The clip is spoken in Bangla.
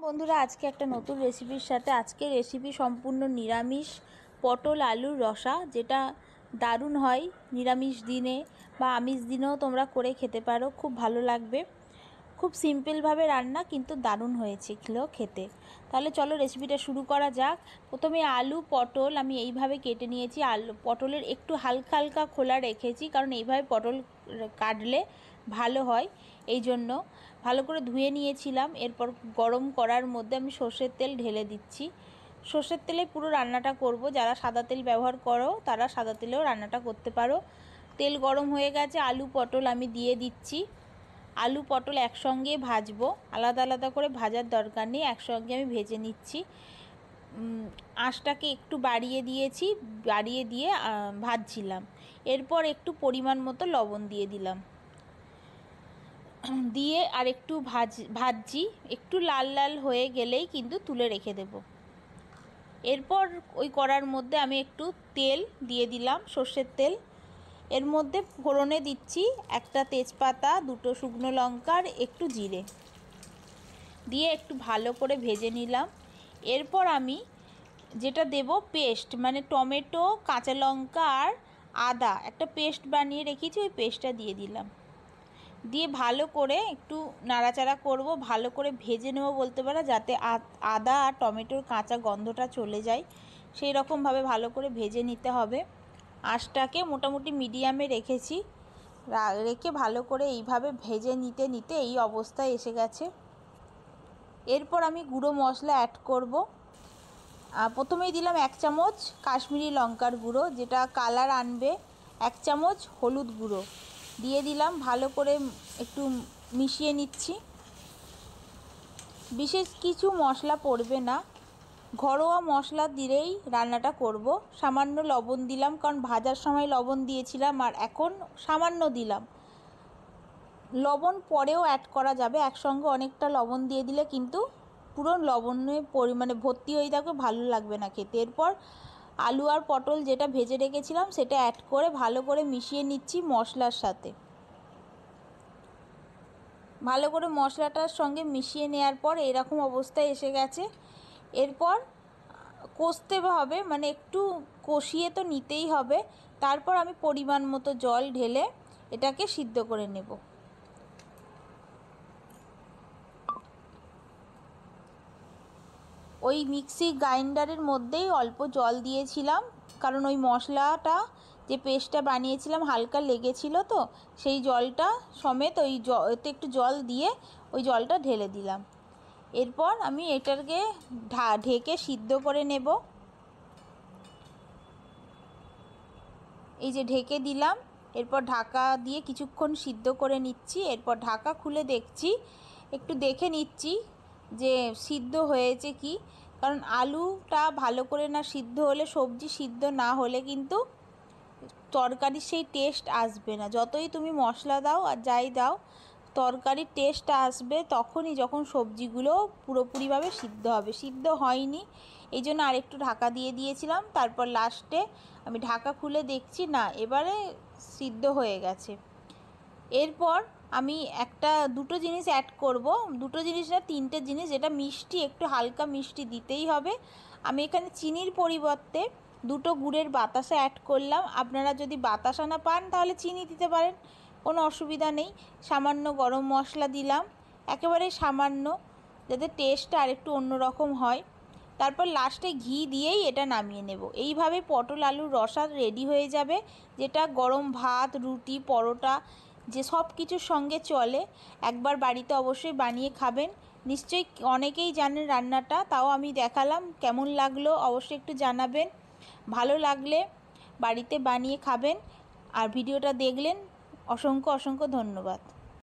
বন্ধুরা আজকে একটা নতুন রেসিপির সাথে আজকে রেসিপি সম্পূর্ণ নিরামিষ পটল আলুর রসা, যেটা দারুণ হয় নিরামিষ দিনে বা আমিষ দিনেও তোমরা করে খেতে পারো, খুব ভালো লাগবে। খুব সিম্পলভাবে রান্না, কিন্তু দারুণ হয়েছে খেতে। তাহলে চলো রেসিপিটা শুরু করা যাক। প্রথমে আলু পটল আমি এইভাবে কেটে নিয়েছি। আলু পটলের একটু হালকা হালকা খোলা রেখেছি, কারণ এইভাবে পটল কাটলে ভালো হয়, এই জন্য ভালো করে ধুয়ে নিয়েছিলাম। এরপর গরম করার মধ্যে আমি সর্ষের তেল ঢেলে দিচ্ছি। সর্ষের তেলে পুরো রান্নাটা করব। যারা সাদা তেল ব্যবহার করো তারা সাদা তেলেও রান্নাটা করতে পারো। তেল গরম হয়ে গেছে, আলু পটল আমি দিয়ে দিচ্ছি। আলু পটল একসঙ্গে ভাজবো, আলাদা আলাদা করে ভাজার দরকার নেই, একসঙ্গে আমি ভেজে নিচ্ছি। আঁচটাকে একটু বাড়িয়ে দিয়েছি, বাড়িয়ে দিয়ে ভাজছিলাম। এরপর একটু পরিমাণ মতো লবণ দিয়ে দিলাম, দিয়ে আর একটু ভাজছি। একটু লাল লাল হয়ে গেলেই কিন্তু তুলে রেখে দেব। এরপর ওই কড়ার মধ্যে আমি একটু তেল দিয়ে দিলাম, সর্ষের তেল। এর মধ্যে ফোড়নে দিচ্ছি একটা তেজপাতা, দুটো শুকনো লঙ্কার একটু জিরে দিয়ে একটু ভালো করে ভেজে নিলাম। এরপর আমি যেটা দেব পেস্ট, মানে টমেটো, কাঁচা লঙ্কা আর আদা একটা পেস্ট বানিয়ে রেখেছি, ওই পেস্টটা দিয়ে দিলাম। দিয়ে ভালো করে একটু নাড়াচাড়া করব, ভালো করে ভেজে নেব বলতে পারো, যাতে আদা আর টমেটোর কাঁচা গন্ধটা চলে যায়। সেই রকমভাবে ভালো করে ভেজে নিতে হবে। আঁচটাকে মোটামুটি মিডিয়ামে রেখেছি, রেখে ভালো করে এইভাবে ভেজে নিতে নিতে এই অবস্থায় এসে গেছে। এরপর আমি গুঁড়ো মশলা অ্যাড করব। প্রথমেই দিলাম 1 চামচ কাশ্মীরি লঙ্কার গুঁড়ো, যেটা কালার আনবে। 1 চামচ হলুদ গুঁড়ো দিয়ে দিলাম, ভালো করে একটু মিশিয়ে নিচ্ছি। বিশেষ কিছু মশলা পড়বে না, ঘরোয়া মশলা দিলেই রান্নাটা করব। সামান্য লবণ দিলাম, কারণ ভাজার সময় লবণ দিয়েছিলাম, আর এখন সামান্য দিলাম। লবণ পরেও অ্যাড করা যাবে, একসঙ্গে অনেকটা লবণ দিয়ে দিলে কিন্তু পুরো লবণের পরিমাণে ভর্তি হয়ে থাকবে, ভালো লাগবে না খেতে। এরপর আলু আর পটল যেটা ভেজে রেখেছিলাম সেটা অ্যাড করে ভালো করে মিশিয়ে নিচ্ছি মশলার সাথে। ভালো করে মশলাটার সঙ্গে মিশিয়ে নেওয়ার পর এরকম অবস্থায় এসে গেছে। এরপর কষতে হবে, মানে একটু কষিয়ে তো নিতেই হবে। তারপর আমি পরিমাণ মতো জল ঢেলে এটাকে সিদ্ধ করে নেব। ওই মিক্সি গ্রাইন্ডারের মধ্যেই অল্প জল দিয়েছিলাম, কারণ ওই মশলাটা যে পেস্টটা বানিয়েছিলাম হালকা লেগেছিল, তো সেই জলটা সমেত ওই এতে একটু জল দিয়ে ওই জলটা ঢেলে দিলাম। এরপর আমি এটাকে ঢেকে সিদ্ধ করে নেব। এই যে ঢেকে দিলাম, এরপর ঢাকা দিয়ে কিছুক্ষণ সিদ্ধ করে নিচ্ছি। এরপর ঢাকা খুলে দেখছি, একটু দেখে নিচ্ছি যে সিদ্ধ হয়েছে কি, কারণ আলুটা ভালো করে না সিদ্ধ হলে, সবজি সিদ্ধ না হলে কিন্তু তরকারির সেই টেস্ট আসবে না। যতই তুমি মশলা দাও আর যাই দাও, তরকারির টেস্ট আসবে তখনই যখন সবজিগুলো পুরোপুরিভাবে সিদ্ধ হবে। সিদ্ধ হয়নি, এই জন্য আরেকটু ঢাকা দিয়ে দিয়েছিলাম। তারপর লাস্টে আমি ঢাকা খুলে দেখছি, না এবারে সিদ্ধ হয়ে গেছে। এরপর আমি দুটো জিনিস অ্যাড করব, দুটো জিনিস না, 3টে জিনিস, যেটা মিষ্টি, একটু হালকা মিষ্টি দিতেই হবে। আমি এখানে চিনির পরিবর্তে 2টো গুড়ের বাতাসা অ্যাড করলাম। আপনারা যদি বাতাসা না পান তাহলে চিনি দিতে পারেন, কোনো অসুবিধা নেই। সামান্য গরম মশলা দিলাম, একেবারে সামান্য, যাতে টেস্টটা আরেকটু অন্যরকম হয়। তারপর লাস্টে ঘি দিয়েই এটা নামিয়ে নেব। এইভাবে পটল আলুর রসা রেডি হয়ে যাবে, যেটা গরম ভাত, রুটি, পরোটা যে সব কিছুর সঙ্গে চলে। একবার বাড়িতে অবশ্যই বানিয়ে খাবেন। নিশ্চয়ই অনেকেই জানেন রান্নাটা, তাও আমি দেখালাম। কেমন লাগলো অবশ্যই একটু জানাবেন। ভালো লাগলে বাড়িতে বানিয়ে খাবেন। আর ভিডিওটা দেখলেন, অসংখ্য অসংখ্য ধন্যবাদ।